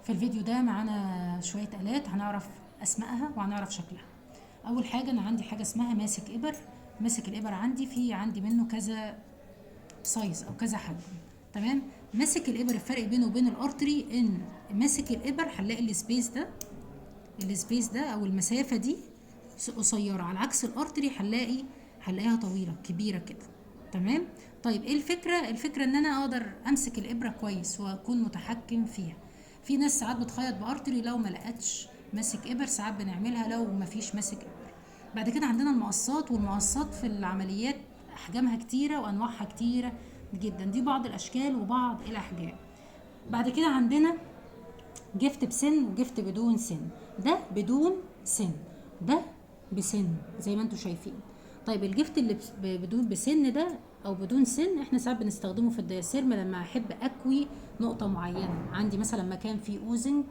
في الفيديو ده معانا شوية آلات هنعرف أسمائها وهنعرف شكلها. أول حاجة أنا عندي حاجة اسمها ماسك إبر. ماسك الإبر عندي منه كذا سايز أو كذا حجم. تمام. ماسك الإبر الفرق بينه وبين الأرتري إن ماسك الإبر هنلاقي السبيس ده أو المسافة دي قصيرة، على عكس الأرتري هنلاقيها طويلة كبيرة كده. تمام. طيب ايه الفكرة ان انا اقدر امسك الابرة كويس واكون متحكم فيها. في ناس ساعات بتخيط بارتري لو ما لقتش ماسك ابر، ساعات بنعملها لو ما فيش ماسك ابر. بعد كده عندنا المقصات، والمقصات في العمليات احجامها كتيرة وانواعها كتيرة جدا، دي بعض الاشكال وبعض الاحجام. بعد كده عندنا جفت بسن وجفت بدون سن. ده بدون سن، ده بسن زي ما انتم شايفين. طيب الجفت اللي بدون بسن ده او بدون سن احنا ساعات بنستخدمه في الدياسيرم لما احب اكوي نقطه معينه، عندي مثلا مكان فيه اوزنج،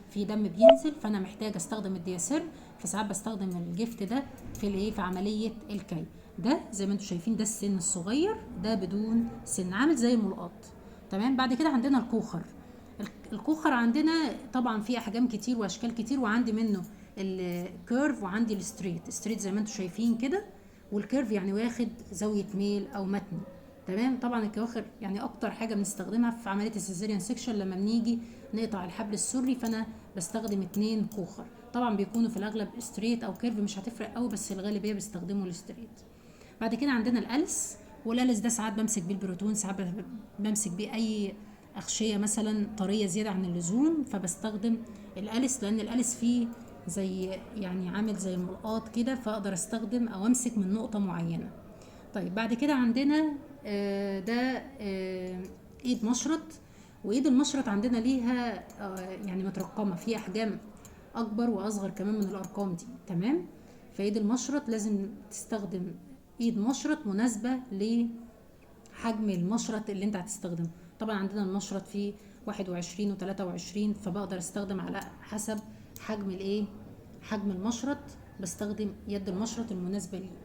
في دم بينزل، فانا محتاج استخدم الدياسيرم، فساعات بستخدم الجفت ده في عمليه الكي. ده زي ما انتم شايفين ده السن الصغير، ده بدون سن عامل زي الملقاط. تمام. بعد كده عندنا الكوخر. الكوخر عندنا طبعا فيه احجام كتير واشكال كتير، وعندي منه الكيرف وعندي الستريت زي ما انتم شايفين كده، والكيرف يعني واخد زاويه ميل او متن. تمام. طبعا الكواخر يعني اكتر حاجه بنستخدمها في عمليه السيزيريان سيكشن لما بنيجي نقطع الحبل السري، فانا بستخدم 2 كوخر. طبعا بيكونوا في الاغلب ستريت او كيرف، مش هتفرق قوي، بس الغالبيه بيستخدموا الستريت. بعد كده عندنا الألس، والألس ده ساعات بمسك بيه البروتون، ساعات بمسك بيه أي أغشية مثلا طرية زيادة عن اللزوم، فبستخدم الألس لأن الألس فيه زي يعني عامل زي الملقاط كده، فأقدر أستخدم أو أمسك من نقطة معينة. طيب بعد كده عندنا ده إيد مشرط. وإيد المشرط عندنا ليها يعني مترقمة في أحجام أكبر وأصغر كمان من الأرقام دي. تمام. فإيد المشرط لازم تستخدم ايد مشرط مناسبة لحجم المشرط اللي انت هتستخدمه. طبعا عندنا المشرط فيه 21 و23، فبقدر استخدم على حسب حجم المشرط، بستخدم يد المشرط المناسبة ليه.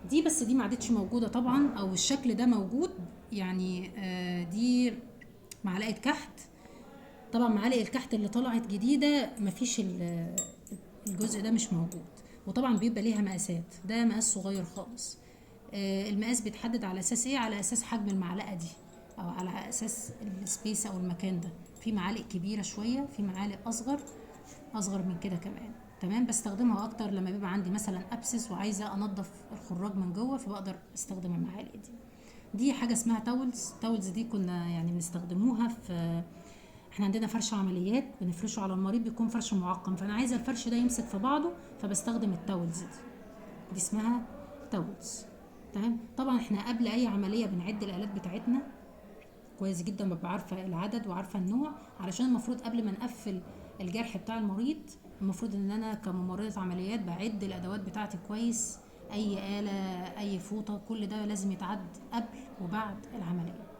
دي بس دي ما عادتش موجودة طبعا، او الشكل ده موجود يعني دي معلقة كحت. طبعا معالق الكحت اللي طلعت جديدة مفيش الجزء ده مش موجود. وطبعا بيبقى ليها مقاسات، ده مقاس صغير خالص. المقاس بيتحدد على اساس ايه؟ على اساس حجم المعلقه دي، او على اساس السبيس او المكان ده. في معالق كبيره شويه، في معالق اصغر من كده كمان. تمام. بستخدمها اكتر لما بيبقى عندي مثلا ابسس وعايزه انضف الخراج من جوه، فبقدر استخدم المعالق دي حاجه اسمها تاولز دي كنا يعني بنستخدموها في، احنا عندنا فرش عمليات بنفرشه على المريض، بيكون فرش معقم، فانا عايزه الفرش ده يمسك في بعضه، فبستخدم التاولز دي اسمها تاولز. تمام. طبعا احنا قبل اي عمليه بنعد الالات بتاعتنا كويس جدا، ببقى عارفه العدد وعارفه النوع، علشان المفروض قبل ما نقفل الجرح بتاع المريض المفروض ان انا كممرضه عمليات بعد الادوات بتاعتي كويس، اي اله، اي فوطه، كل ده لازم يتعد قبل وبعد العمليه.